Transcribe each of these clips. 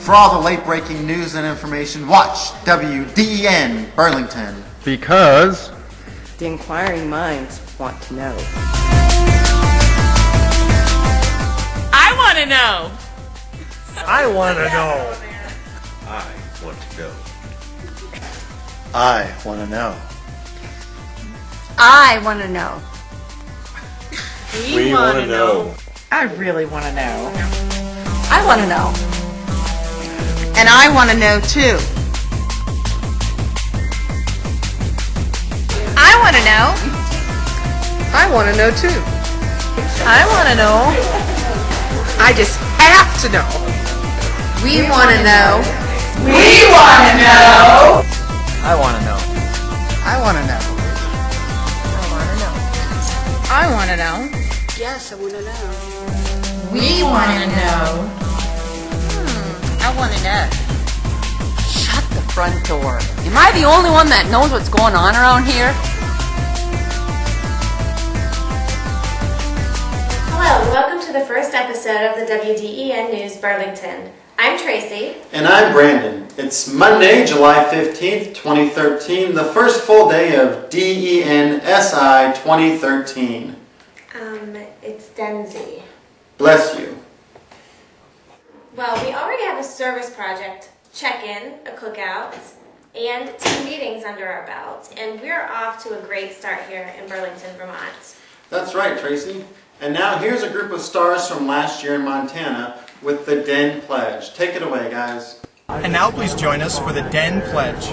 For all the late-breaking news and information, watch WDEN Burlington. Because the inquiring minds want to know. I want to know. I want to know. I want to know. I want to know. I want to know. We want to know. I really want to know. I want to know. And I want to know too. I want to know. I want to know too. I want to know. I just have to know. We want to know. We want to know. I want to know. I want to know. I want to know. Yes, I want to know. We want to know. I want to know. Shut the front door. Am I the only one that knows what's going on around here? Hello, welcome to the first episode of the WDEN News Burlington. I'm Tracy. And I'm Brandon. It's Monday, July 15th, 2013, the first full day of DEN SI 2013. It's Denzi. Bless you. Well, we already have a service project, check-in, a cookout, and 2 meetings under our belt, and we're off to a great start here in Burlington, Vermont. That's right, Tracy. And now here's a group of stars from last year in Montana with the DEN Pledge. Take it away, guys. And now please join us for the DEN Pledge.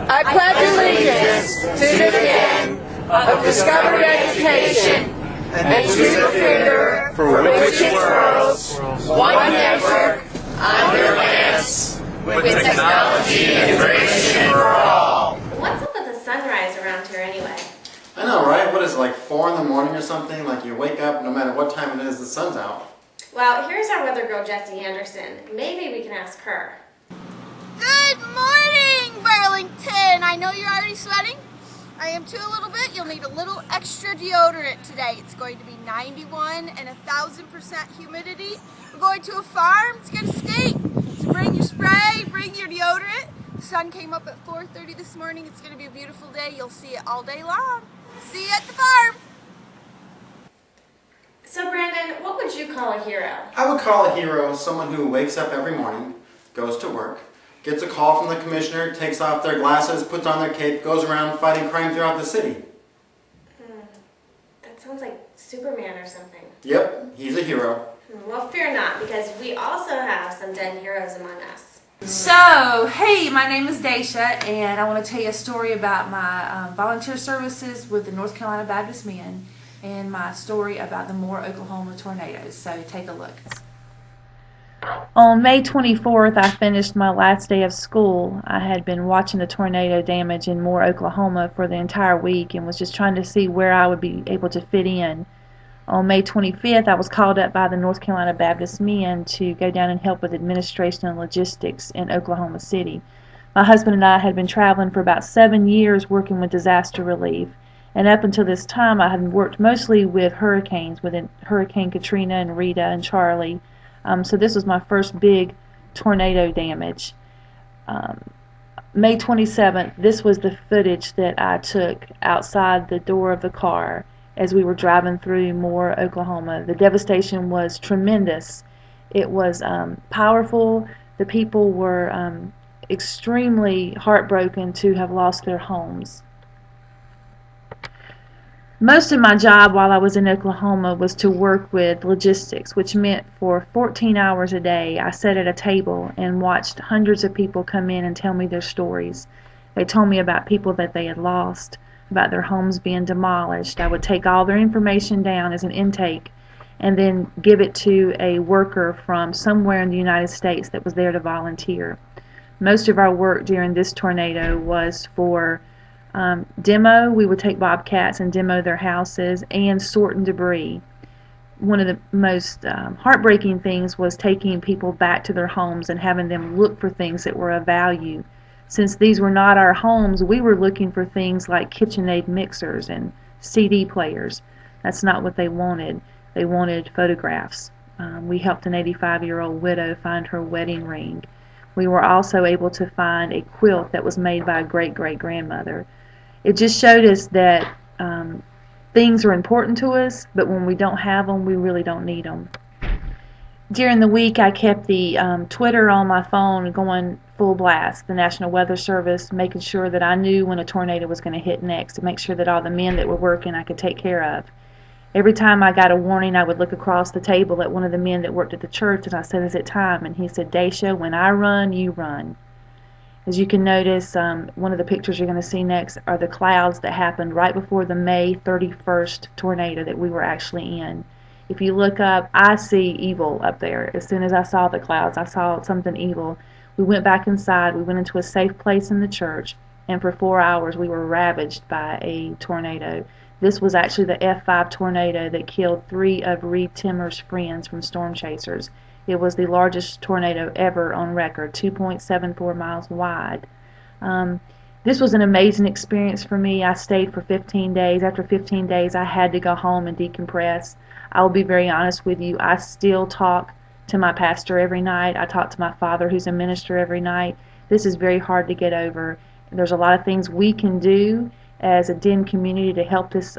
I pledge allegiance to the DEN of Discovery Education and to the freedom for which it twirls, one network, under Lance, with technology integration for all. What's up with the sunrise around here anyway? I know, right? What is it, like 4 in the morning or something? Like you wake up, no matter what time it is, the sun's out. Well, here's our weather girl, Jessie Anderson. Maybe we can ask her. Good morning, Burlington! I know you're already sweating. I am too a little bit. You'll need a little extra deodorant today. It's going to be 91 and 1,000% humidity. We're going to a farm. It's going to stink. So bring your spray, bring your deodorant. The sun came up at 4:30 this morning. It's going to be a beautiful day. You'll see it all day long. See you at the farm. So, Brandon, what would you call a hero? I would call a hero someone who wakes up every morning, goes to work, gets a call from the commissioner, takes off their glasses, puts on their cape, goes around fighting crime throughout the city. That sounds like Superman or something. Yep, he's a hero. Well, fear not, because we also have some DEN heroes among us. So, hey, my name is Daisha, and I want to tell you a story about my volunteer services with the North Carolina Baptist Men and my story about the Moore, Oklahoma tornadoes. So, take a look. On May 24th, I finished my last day of school. I had been watching the tornado damage in Moore, Oklahoma for the entire week and was just trying to see where I would be able to fit in. On May 25th, I was called up by the North Carolina Baptist Men to go down and help with administration and logistics in Oklahoma City. My husband and I had been traveling for about 7 years working with disaster relief, and up until this time I had worked mostly with hurricanes, with Hurricane Katrina and Rita and Charlie. So this was my first big tornado damage. May 27th, this was the footage that I took outside the door of the car as we were driving through Moore, Oklahoma. The devastation was tremendous. It was powerful. The people were extremely heartbroken to have lost their homes. Most of my job while I was in Oklahoma was to work with logistics, which meant for 14 hours a day I sat at a table and watched hundreds of people come in and tell me their stories. They told me about people that they had lost, about their homes being demolished. I would take all their information down as an intake and then give it to a worker from somewhere in the United States that was there to volunteer. Most of our work during this tornado was for demo. We would take bobcats and demo their houses and sorting debris. One of the most heartbreaking things was taking people back to their homes and having them look for things that were of value. Since these were not our homes, we were looking for things like KitchenAid mixers and CD players. That's not what they wanted. They wanted photographs. We helped an 85-year-old widow find her wedding ring. We were also able to find a quilt that was made by a great-great-grandmother. It just showed us that things are important to us, but when we don't have them, we really don't need them. During the week, I kept the Twitter on my phone going full blast, the National Weather Service, making sure that I knew when a tornado was going to hit next, to make sure that all the men that were working I could take care of. Every time I got a warning, I would look across the table at one of the men that worked at the church, and I said, "Is it time?" And he said, "Daisha, when I run, you run." As you can notice, one of the pictures you're going to see next are the clouds that happened right before the May 31st tornado that we were actually in. If you look up, I see evil up there. As soon as I saw the clouds, I saw something evil. We went back inside. We went into a safe place in the church, and for 4 hours we were ravaged by a tornado. This was actually the F5 tornado that killed 3 of Reed Timmer's friends from storm chasers. It was the largest tornado ever on record, 2.74 miles wide. This was an amazing experience for me. I stayed for 15 days. After 15 days, I had to go home and decompress. I will be very honest with you. I still talk to my pastor every night. I talk to my father, who's a minister, every night. This is very hard to get over. There's a lot of things we can do as a DEN community to help this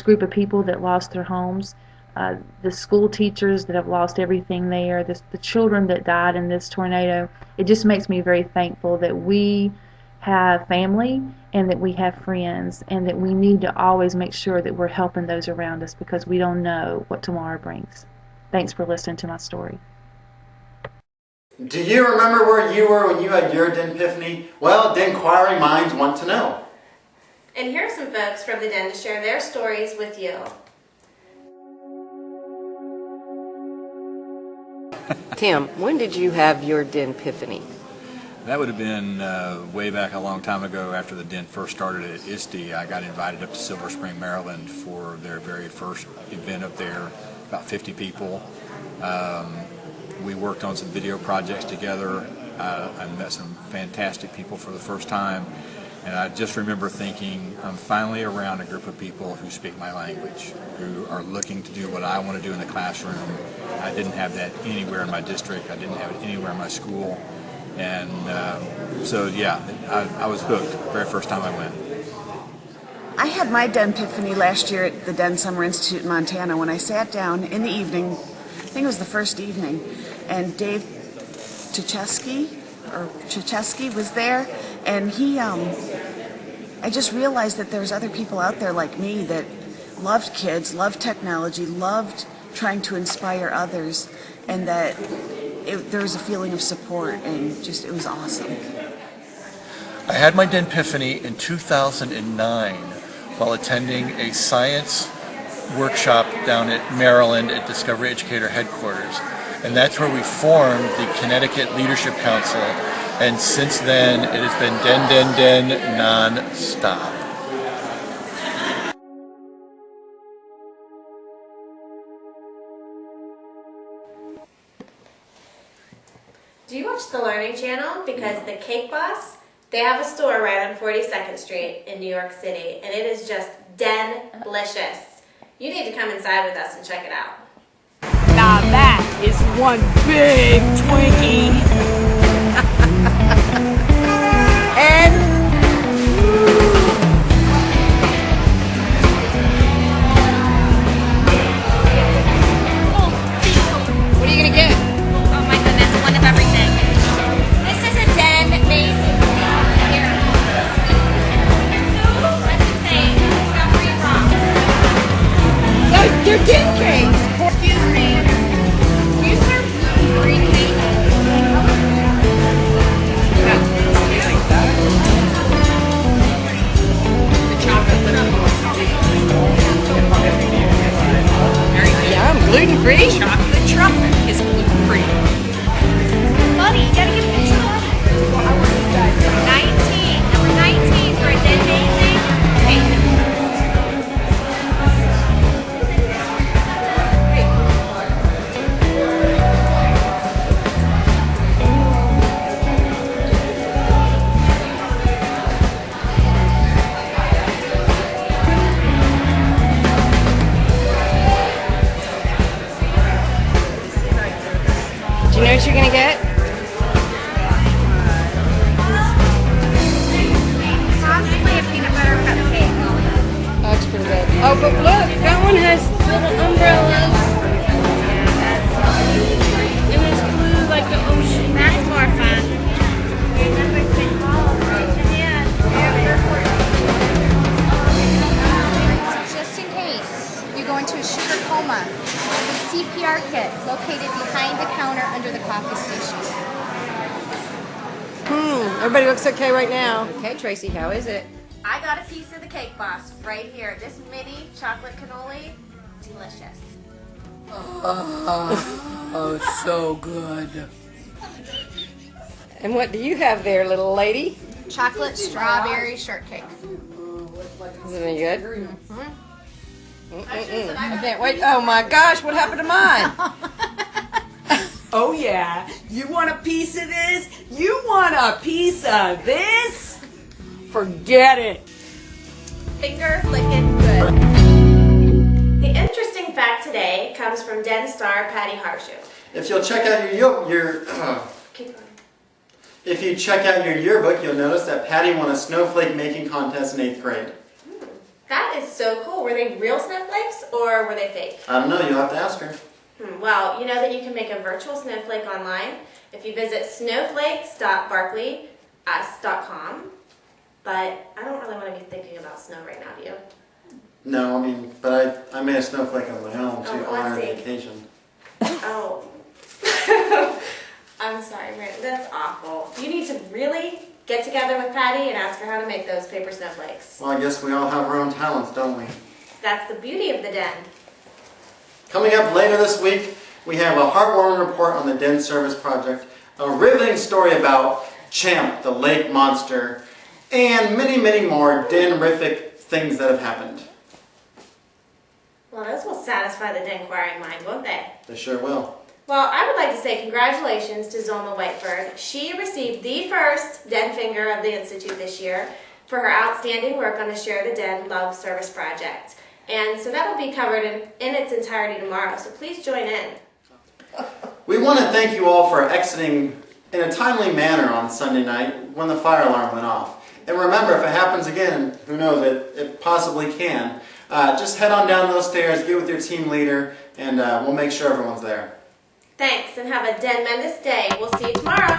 group of people that lost their homes. The school teachers that have lost everything there, the children that died in this tornado. It just makes me very thankful that we have family and that we have friends, and that we need to always make sure that we're helping those around us, because we don't know what tomorrow brings. Thanks for listening to my story. Do you remember where you were when you had your DEN epiphany? Well, the inquiring minds want to know. And here are some folks from the Den to share their stories with you. Tim, when did you have your DEN epiphany? That would have been way back a long time ago after the DEN first started at ISTE. I got invited up to Silver Spring, Maryland for their very first event up there, about 50 people. We worked on some video projects together. I met some fantastic people for the first time. And I just remember thinking, I'm finally around a group of people who speak my language, who are looking to do what I want to do in the classroom. I didn't have that anywhere in my district. I didn't have it anywhere in my school. And so, yeah, I was hooked the very first time I went. I had my DEN epiphany last year at the DEN Summer Institute in Montana when I sat down in the evening, I think it was the first evening, and Dave Chichesky was there, and he, I just realized that there's other people out there like me that loved kids, loved technology, loved trying to inspire others, and that there was a feeling of support, and just, it was awesome. I had my DEN epiphany in 2009 while attending a science workshop down at Maryland at Discovery Educator headquarters. And that's where we formed the Connecticut Leadership Council. And since then, it has been DEN non-stop. Do you watch the Learning Channel? Because the Cake Boss, they have a store right on 42nd Street in New York City, and it is just den-licious. You need to come inside with us and check it out. Now that is one big Twinkie. And What are you gonna get? Oh my goodness, one of everything. This is a Den amazing. Here. Let's just say Discovery Rocks. they're Den cakes. Excuse me. Do you serve gluten-free cake? Do you know what you're gonna get? Possibly a peanut butter cupcake. That's pretty good. Oh, but look, that one has little umbrellas. And it's blue like the ocean. That's more fun. Just in case, you go into a sugar coma. The CPR kit located behind the counter under the coffee station. Everybody looks okay right now. Okay, Tracy, how is it? I got a piece of the cake boss right here. This mini chocolate cannoli, delicious. Oh, so good. And what do you have there, little lady? Chocolate strawberry shortcake. Is it any good? I can't wait. Oh my gosh, what happened to mine? Oh yeah, you want a piece of this? You want a piece of this? Forget it. Finger licking good. The interesting fact today comes from Den star Patty Harshu. If you'll check out If you check out your yearbook, you'll notice that Patty won a snowflake making contest in 8th grade. That is so cool. Were they real snowflakes or were they fake? I don't know, you'll have to ask her. Well, you know that you can make a virtual snowflake online if you visit snowflakes.barkleyus.com. But I don't really want to be thinking about snow right now, do you? No, but I made a snowflake of my own to honor the see. occasion. Oh. I'm sorry, Brandon. That's awful. You need to really get together with Patty and ask her how to make those paper snowflakes. Well, I guess we all have our own talents, don't we? That's the beauty of the Den. Coming up later this week, we have a heartwarming report on the Den Service Project, a riveting story about Champ, the lake monster, and many, many more Den-rific things that have happened. Well, those will satisfy the Den-quiring mind, won't they? They sure will. Well, I would like to say congratulations to Zoma Whiteford. She received the first Den Finger of the Institute this year for her outstanding work on the Share the Den Love Service Project. And so that will be covered in its entirety tomorrow, so please join in. We want to thank you all for exiting in a timely manner on Sunday night when the fire alarm went off. And remember, if it happens again, who knows, it possibly can, just head on down those stairs, get with your team leader, and we'll make sure everyone's there. Thanks, and have a Den-mendous day. We'll see you tomorrow.